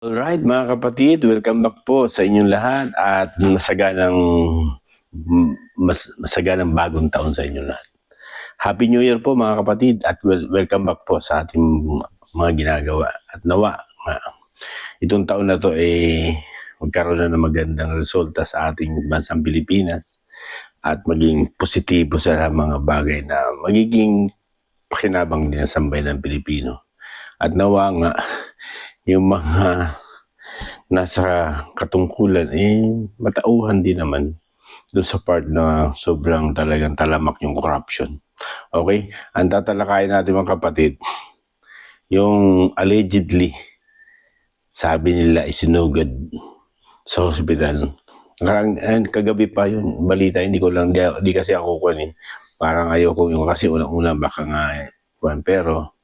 Alright mga kapatid, welcome back po sa inyong lahat at masaganang bagong taon sa inyong lahat. Happy New Year po mga kapatid at welcome back po sa ating mga ginagawa. At nawa, itong taon na to magkaroon na ng magandang resulta sa ating bansang Pilipinas at maging positibo sa mga bagay na magiging pakinabang din sa sambayan ng Pilipino. At nawa nga, yung mga nasa katungkulan matauhan din naman doon sa part na sobrang talagang talamak yung corruption. Okay? Ang tatalakayin natin mga kapatid, yung allegedly sabi nila isinugad sa hospital. Kagabi pa yun, balita, hindi kasi ako kunin. Parang ayoko yung kasi unang-una baka nga pero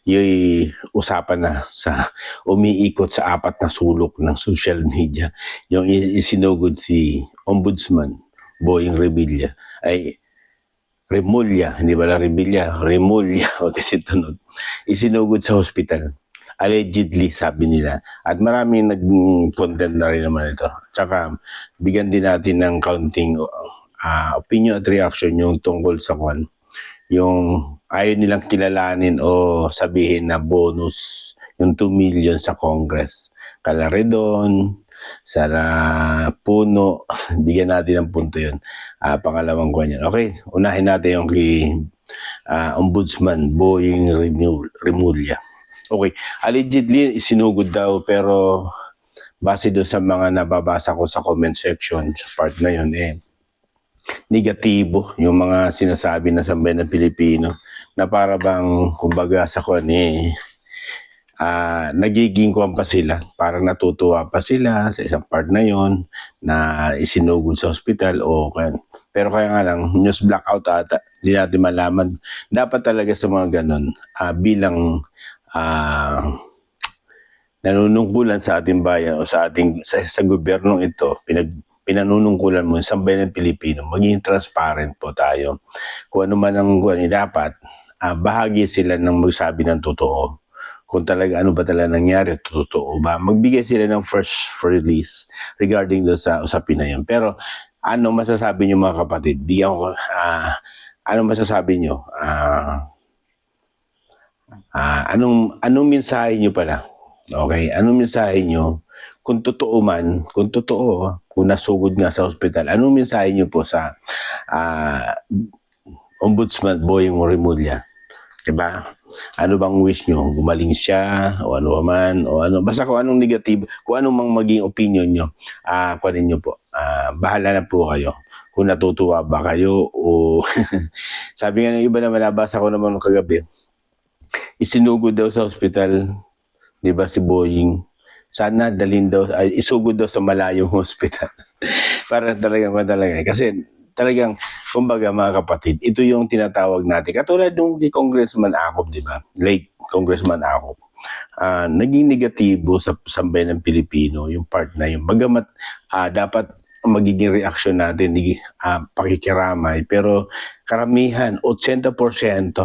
yung usapan na sa umiikot sa apat na sulok ng social media. Yung isinugod si Ombudsman Boying Revilla ay Remulla, hindi ba la Revilla, Remulla o kasi tunod. Isinugod sa hospital. Allegedly, sabi nila. At maraming nag-content na rin naman ito. Tsaka, bigyan din natin ng counting opinion at reaction yung tungkol sa yung ayaw nilang kilalanin o sabihin na bonus yung 2 million sa Congress. Kalaredon, sa Puno, bigyan natin ng punto yun. Pangalawang kuwan yan. Okay, unahin natin yung kay Ombudsman Boying Remulla. Okay, allegedly sinugod daw pero base doon sa mga nababasa ko sa comment section sa part na yun negatibo yung mga sinasabi na sambayan ng Pilipino na para bang kumbaga sa nagiging kuwan pa sila, parang natutuwa pa sila sa isang part na yon na isinugod sa hospital pero kaya nga lang news blackout ata, hindi natin malaman. Dapat talaga sa mga ganon bilang nanunungkulan sa ating bayan o sa gobyernong ito, pinanunungkulan mo sa sambayan ng Pilipino, maging transparent po tayo. Kung ano man ang dapat, bahagi sila ng magsabi ng totoo. Kung talaga ano ba talaga nangyari, totoo ba? Magbigay sila ng first release regarding doon sa usapin na yun. Pero ano masasabi niyo mga kapatid? Bigyan ko, ano masasabi niyo? Anong mensahe niyo pala? Okay, anong mensahe niyo? Kung totoo man, kung nasugod nga sa ospital, anong mensahe niyo po sa Ombudsman Boying Remulla? Diba? Ano bang wish nyo? Gumaling siya o ano man o ano. Basta kung anong negative, kung anong mang maging opinion nyo, kunin nyo po. Bahala na po kayo. Kung natutuwa ba kayo o sabi nga ng iba naman, nabasa ko naman kagabi, isinugod daw sa hospital, di ba si Boying, sana dalhin daw, isugod daw sa malayong hospital. Para talagang kasi talagang kumbaga mga kapatid, ito yung tinatawag natin. Katulad nung kay Congressman Acop, di ba? Late Congressman Acop. Naging negatibo sa sambayan ng Pilipino yung part na yun. Bagamat dapat magiging reaction natin pakikiramay, pero karamihan 80%, 85%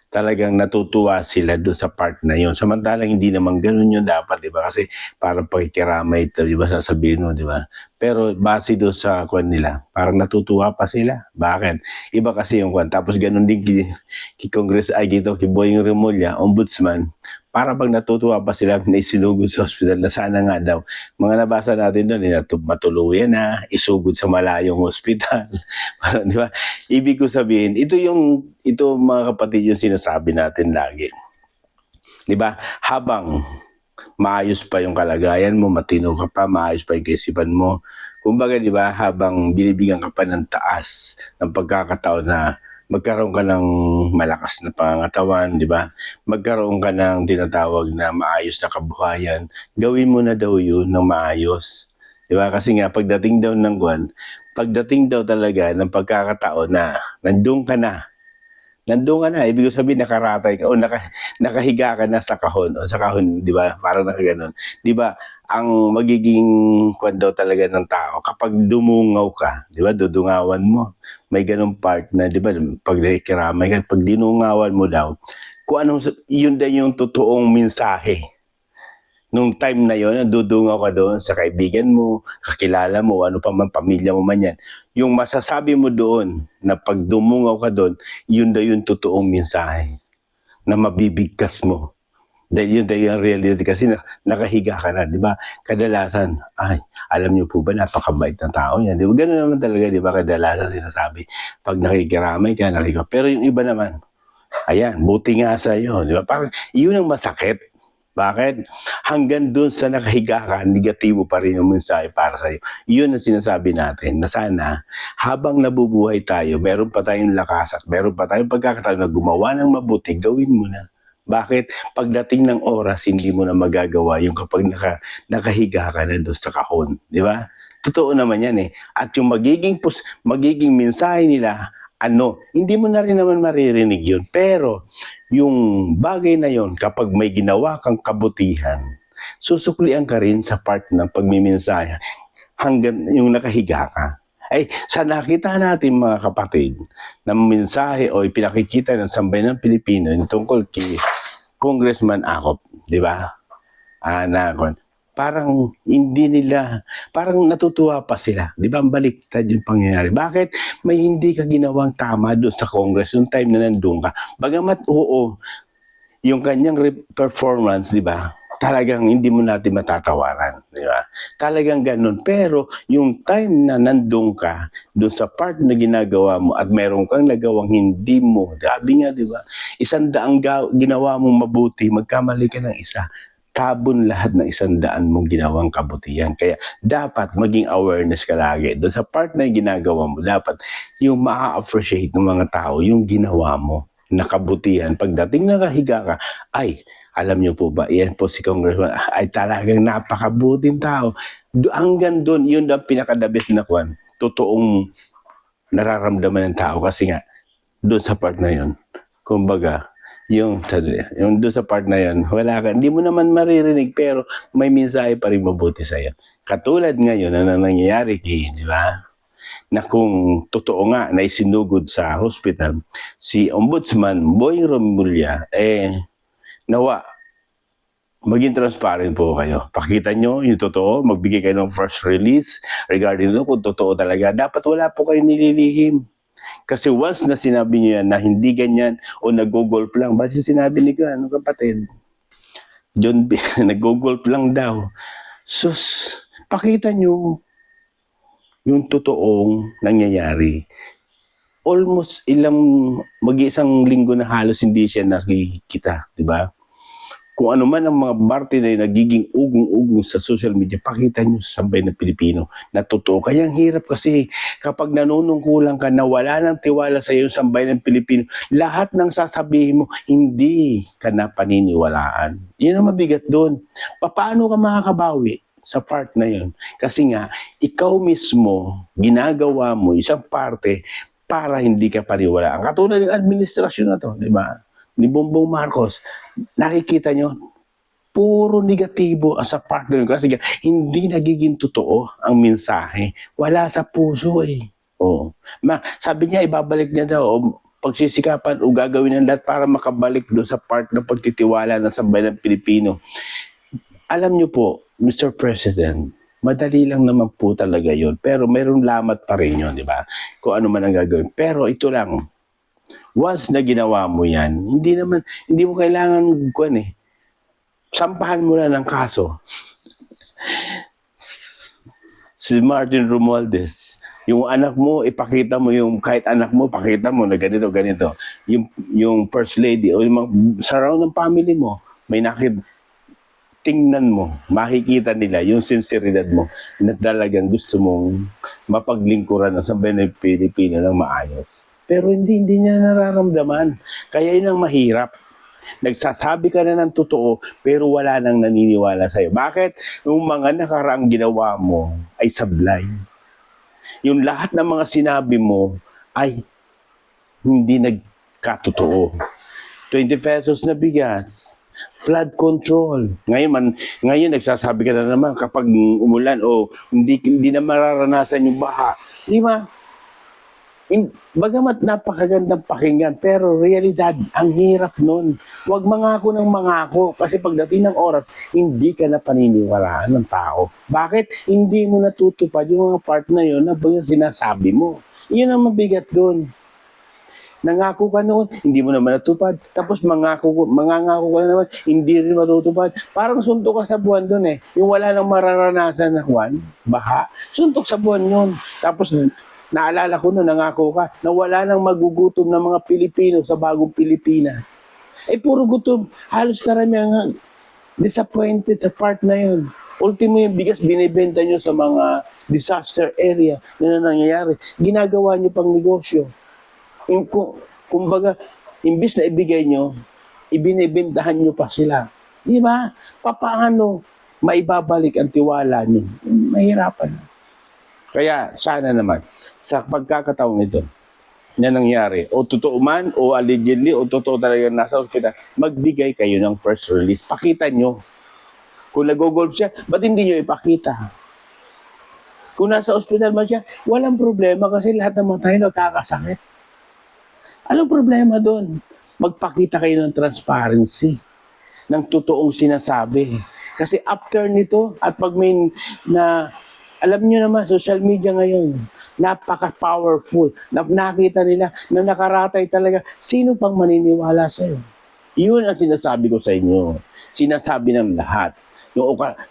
talagang natutuwa sila doon sa part na yon. Samantalang hindi naman ganoon yung dapat, di ba? Kasi parang pakikiramay ito, di ba? Sasabihin mo, di ba? Pero base doon sa nila, parang natutuwa pa sila. Bakit? Iba kasi yung Tapos ganoon din kay Congress, kay Boying Remulla, Ombudsman, para bang natutuwa pa sila na isinugod sa hospital na sana nga daw. Mga nabasa natin doon, matuluyan na, isugod sa malayong hospital. Parang, di ba? Ibig ko sabihin, ito mga kapatid yung sinasabi natin lagi. Di ba? Habang maayos pa yung kalagayan mo, matino ka pa, maayos pa yung kaisipan mo. Kumbaga, di ba, habang binibigyan ka pa ng taas ng pagkakataon na magkaroon ka ng malakas na pangangatawan, di ba? Magkaroon ka ng tinatawag na maayos na kabuhayan, gawin mo na daw yun ng maayos. Di ba? Kasi nga, pagdating daw talaga ng pagkakataon na nandun ka na, ibig sabihin nakaratay ka o nakahiga ka na sa kahon, di ba? Parang nakaganon. Di ba? Ang magiging daw talaga ng tao, kapag dumungaw ka, di ba? Dudungawan mo. May ganong part na, di ba? Pag nakikiramay ka, pag dinungawan mo daw, kung anong, yun din yung totoong mensahe Nung time na yon, nadudungaw ka doon sa kaibigan mo, kakilala mo, ano pa man, pamilya mo man yan. Yung masasabi mo doon na pag dumungaw ka doon, yun daw yung totoong mensahe na mabibigkas mo. Dahil yun yung reality kasi nakahiga ka na, di ba? Kadalasan, ay, alam niyo po ba, napakabait ng tao yan. Di ba? Ganun naman talaga, di ba? Kadalasan sinasabi, pag nakikiramay ka, nakikiramay. Pero yung iba naman, ayan, buti nga sa iyo, di ba? Parang yun ang masakit. Bakit? Hanggang dun sa nakahiga ka, negatibo pa rin yung mensahe para sa'yo. Yun ang sinasabi natin na sana habang nabubuhay tayo, meron pa tayong lakas at meron pa tayong pagkakataon na gumawa ng mabuti, gawin mo na. Bakit? Pagdating ng oras, hindi mo na magagawa yung kapag nakahiga ka na doon sa kahon. Di ba? Totoo naman yan eh. At yung magiging mensahe nila, hindi mo na rin naman maririnig yun. Pero, yung bagay na yon kapag may ginawa kang kabutihan, susuklian ka rin sa part ng pagmimensahe hanggang yung nakahiga ka. Ay, sa nakita natin mga kapatid, na mensahe o ipinakikita ng sambayan ng Pilipino yung tungkol kay Congressman Acop, di ba? Parang hindi nila, parang natutuwa pa sila. Di ba? Baliktad yung pangyayari. Bakit? May hindi ka ginawang tama doon sa Congress yung time na nandun ka. Bagamat oo, yung kanyang performance, di ba? Talagang hindi mo natin matatawaran, di ba? Talagang ganun. Pero yung time na nandun ka, doon sa part na ginagawa mo at meron kang nagawang hindi mo, sabi nga, di ba? 100 ginawa mong mabuti, magkamali ka ng isa. Tabon lahat ng 100 mong ginawang kabutihan. Kaya dapat maging awareness ka lagi. Doon sa part na ginagawa mo, dapat yung ma-appreciate ng mga tao yung ginawa mo na kabutihan. Pagdating nakahiga ka, ay, alam niyo po ba, yan po si Congressman, ay talagang napakabuting tao. Hanggang doon, yun ang pinakadabis na kwan. Totoong nararamdaman ng tao kasi nga, doon sa part na yun, kumbaga, yung doon sa part na yun, wala ka, hindi mo naman maririnig pero may mensahe pa rin mabuti sa'yo. Katulad ngayon na nangyayari kay, di ba? Na kung totoo nga na isinugod sa hospital, si Ombudsman Boy Romulia, nawa, maging transparent po kayo. Pakita nyo yung totoo, magbigay kayo ng first release regarding doon kung totoo talaga. Dapat wala po kayo nililihim. Kasi once na sinabi niyo yan na hindi ganyan o nag-golf lang, basta sinabi ni ano kapatid, John B, nag-golf lang daw. Sus, pakita niyo yung totoong nangyayari. Almost mag-isang linggo na halos hindi siya nakikita, di ba? Kung ano man ang mga parte na nagiging ugong-ugong sa social media, pakita nyo sa sambayan ng Pilipino na totoo. Kaya ang hirap kasi kapag nanunungkulan ka na wala nang tiwala sa iyo sambayan ng Pilipino, lahat ng sasabihin mo, hindi ka na paniniwalaan. Yun ang mabigat doon. Paano ka makakabawi sa part na yun? Kasi nga, ikaw mismo, ginagawa mo isang parte para hindi ka paniwalaan. Katulad ng administrasyon na to, di ba? Ni Bongbong Marcos, nakikita nyo, puro negatibo sa part na yun. Kasi hindi nagiging totoo ang mensahe. Wala sa puso eh. Oh. Sabi niya, ibabalik niya daw, pagsisikapan o gagawin ng lahat para makabalik doon sa part na pagtitiwala ng sambayan ng Pilipino. Alam niyo po, Mr. President, madali lang naman po talaga yun. Pero mayroong lamat pa rin yun, di ba? Kung ano man ang gagawin. Pero ito lang, once na ginawa mo yan, hindi mo kailangan sampahan mo na ng kaso. Si Martin Romualdez, yung anak mo, ipakita mo yung, kahit anak mo, pakita mo na ganito. Yung first lady, o yung surround ng family mo, may tingnan mo, makikita nila yung sinseridad mo na talagang gusto mong mapaglingkuran ng sambayan ng Pilipino ng maayos. Pero hindi niya nararamdaman. Kaya yun ang mahirap. Nagsasabi ka na ng totoo, pero wala nang naniniwala sa'yo. Bakit? Yung mga nakaraang ginawa mo ay sablay. Yung lahat ng mga sinabi mo ay hindi nagkatotoo. 20 pesos na bigas, flood control. Ngayon nagsasabi ka na naman kapag umulan o hindi na mararanasan yung baha. Di ba? Bagamat napakagandang pakinggan, pero realidad, ang hirap nun. Huwag mangako ng mangako kasi pagdating ng oras, hindi ka na paniniwalaan ng tao. Bakit? Hindi mo natutupad yung mga part na yun na yung sinasabi mo. Yun ang mabigat dun. Nangako ka noon, hindi mo naman natupad. Tapos mangangako ka na naman, hindi rin matutupad. Parang suntok ka sa buwan doon eh. Yung wala nang mararanasan na buwan, baha, suntok sa buwan yun. Tapos naalala ko noon, nangako ka na wala nang magugutom ng mga Pilipino sa bagong Pilipinas. Eh puro gutom. Halos karamihan disappointed sa part na yun. Ultimo yung bigas binibenta nyo sa mga disaster area na nangyayari. Ginagawa nyo pang negosyo. Kumbaga, imbis na ibigay nyo, ibinibentahan nyo pa sila. Di ba? Papaano maibabalik ang tiwala nyo? Mahirapan. Kaya sana naman, sa pagkakataong ito, na nangyari, o totoo man, o allegedly, o totoo talaga nasa ospital, magbigay kayo ng first release. Pakita nyo. Kung nag-golf siya, ba't hindi nyo ipakita? Kung nasa ospital man siya, walang problema kasi lahat ng mga tayo nagkakasakit. Anong problema doon? Magpakita kayo ng transparency, ng totoong sinasabi. Kasi after nito, at pag may na, alam nyo naman, social media ngayon, napaka-powerful. Nakita nila na nakaratay talaga. Sino pang maniniwala sa'yo? Yun ang sinasabi ko sa inyo. Sinasabi ng lahat.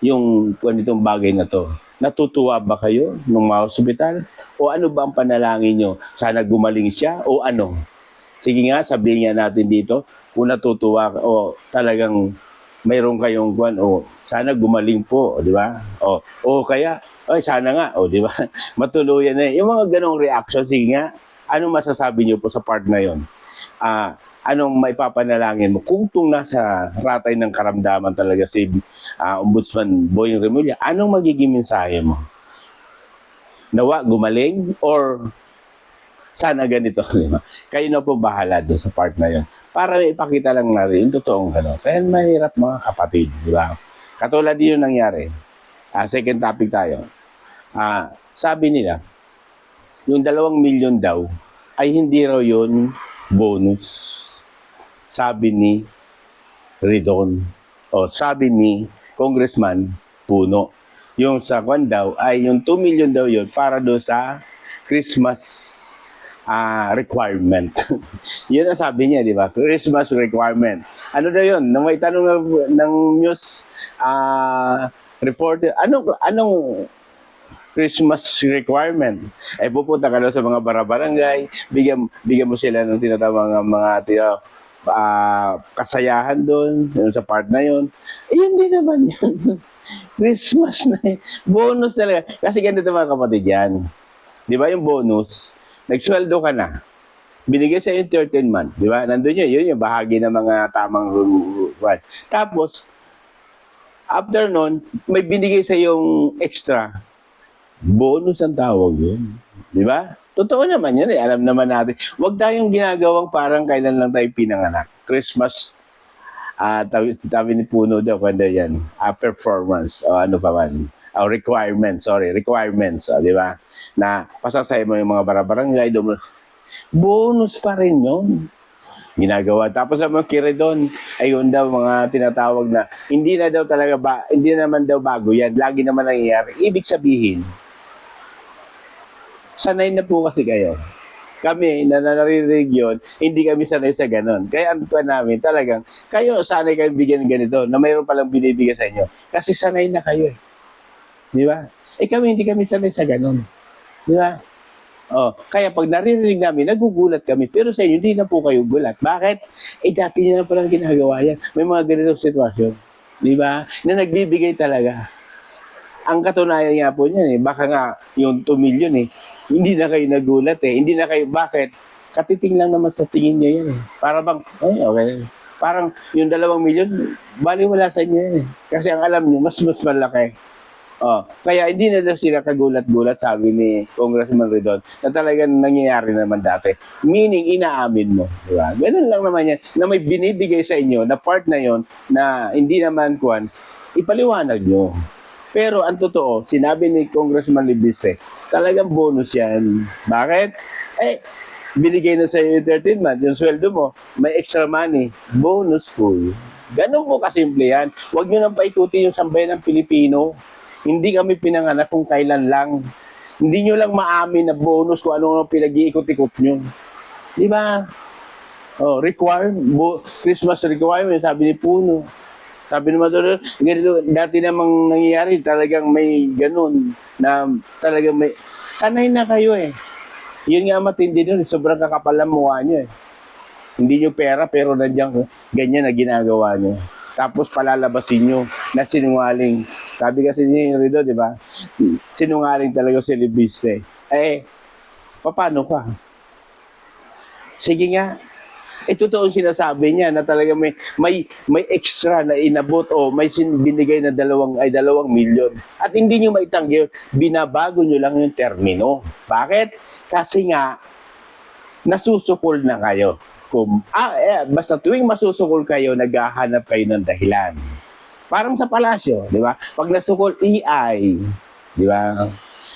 Yung ganitong bagay na to. Natutuwa ba kayo nung mga ospital? O ano ba ang panalangin nyo? Sana gumaling siya? O ano? Sige nga, sabihin nga natin dito, kung natutuwa o talagang mayroon kayong o sana gumaling po, di ba? O kaya, sana nga, di ba? Matuluyan na. Yung mga ganong reaction, sige nga, anong masasabi niyo po sa part na yon? Anong maipapanalangin mo? Kung nasa ratay ng karamdaman talaga si Ombudsman Boying Remulla, anong magiging mensahe mo? Nawa, gumaling? Or sana ganito? Kayo na po bahala doon sa part na yon. Para may ipakita lang natin yung totoong gano'n. Kaya mahirap mga kapatid, di ba? Katulad yun nangyari. Second topic tayo. Sabi nila, yung 2 milyon daw, ay hindi raw yun bonus. Sabi ni Ridon. O sabi ni Congressman Puno. Yung sa kwan daw, ay yung 2 million daw yun para doon sa Christmas requirement. Yun ang sabi niya, di ba? Christmas requirement. Ano daw yun? Nung may tanong ng news reporter, anong Christmas requirement? Pupunta ka daw sa mga barabarangay, bigyan mo sila ng tinatawag mga kasayahan doon, sa part na yun. Hindi naman yun. Christmas na yun. Bonus talaga. Kasi ganito mga kapatid yan. Di ba yung bonus? Nagsweldo ka na. Binigay sa yung 13 month. Di ba? Nandun yun yung bahagi ng mga tamang rule. Tapos, after nun, may binigay sa yung extra. Bonus ang tawag yun. Di ba? Totoo naman yun eh. Alam naman natin. Huwag tayong ginagawang parang kailan lang tayo pinanganak. Christmas, tabi ni Puno daw, kanda yan. Performance, o ano pa man. Requirements, di ba? Na pasasay mo yung mga barabarangay, bonus pa rin yun. Ginagawa. Tapos sa mga kiredon, ayun daw mga tinatawag na, hindi naman daw bago yan. Lagi naman nangyayari. Ibig sabihin, sanay na po kasi kayo. Kami, na naririnig yun, hindi kami sanay sa ganon. Kaya ang tuwan namin, talagang, kayo sanay kayo bigyan ng ganito, na mayroon palang binibigay sa inyo. Kasi sanay na kayo eh. Di ba? Kami, hindi kami sanay sa ganon. Di ba? Kaya pag naririnig namin, nagugulat kami. Pero sa inyo, hindi na po kayo gulat. Bakit? Dati niya na palang ginagawa yan. May mga ganitong sitwasyon. Di ba? Na nagbibigay talaga. Ang katunayan nga po niyan baka nga yung 2 million hindi na kayo nagulat Hindi na kayo, bakit? Katiting lang naman sa tingin niya yan Para bang, okay. Parang yung 2 million, baliwala sa inyo yan Kasi ang alam niyo, mas malaki. Kaya hindi na daw sila kagulat-gulat, sabi ni Congressman Ridon, na talagang nangyayari naman dati. Meaning, inaamin mo. Diba? Ganun lang naman yan, na may binibigay sa inyo, na part na yon na hindi naman ipaliwanag nyo. Pero ang totoo, sinabi ni Congressman Libiste, talagang bonus yan. Bakit? Eh, binigay na sa iyo yung 13 months, yung sweldo mo, may extra money, bonus po. Ganun po kasimple yan. Huwag nyo nang paikuti yung sambayan ng Pilipino. Hindi kami pinanganak kung kailan lang. Hindi nyo lang maamin na bonus kung ano pinag-iikot-ikot nyo. Di ba? Oh, Christmas requirement, sabi ni Puno. Sabi naman doon, ganito, dati namang nangyayari, talagang may ganun, na talagang may, sanay na kayo eh. Yun nga matindi nun, sobrang kakapal ang mukha nyo eh. Hindi nyo pera, pero nandiyan, ganyan na ginagawa nyo. Tapos palalabasin nyo na sinungaling. Sabi kasi ni Rido, di ba? Sinungaling talaga si Libiste. Eh, paano ka? Sige nga, totoo sinasabi niya na talaga may extra na inabot o may binigay na 2 milyon. At hindi niyo maitanggi, binabago niyo lang yung termino. Bakit? Kasi nga nasusukol na kayo. Basta tuwing masusukol kayo, naghahanap kayo ng dahilan. Parang sa palasyo, di ba? Pag nasukol, EI, di ba?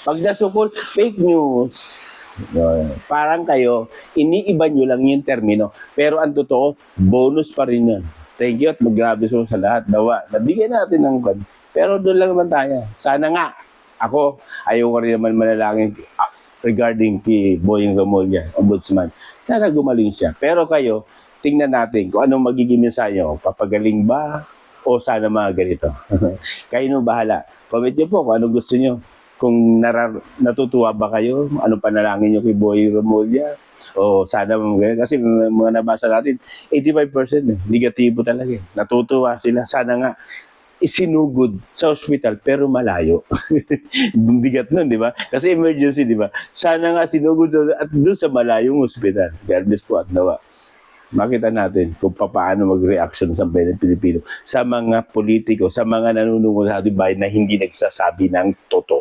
Pag nasukol, fake news. Parang kayo, iniiba nyo lang yung termino. Pero ang totoo, bonus pa rin yun. Thank you at mag-grabe sa lahat. Dawa, nabigyan natin ng kwan. Pero doon lang naman tayo. Sana nga, ako, ayaw ko rin naman manalangin regarding kay Boying Ramulya, ombudsman. Sana gumaling siya. Pero kayo, tingnan natin kung anong magiging mensahe nyo. Papagaling ba? O sana mga ganito. Kayo nung bahala. Comment nyo po kung anong gusto nyo. Kung natutuwa ba kayo, anong panalangin nyo kay Boy Ramulya? O sana mga kasi mga nabasa natin, 85% negatibo talaga eh. Natutuwa sila. Sana nga isinugod sa hospital pero malayo. Bigat nun, di ba? Kasi emergency, di ba? Sana nga sinugod at doon sa malayong hospital. God bless po at nawa. Makita natin kung paano mag-reaction sa bayan ng Pilipino sa mga politiko, sa mga nanunungol sa ating bayan na hindi nagsasabi ng totoo.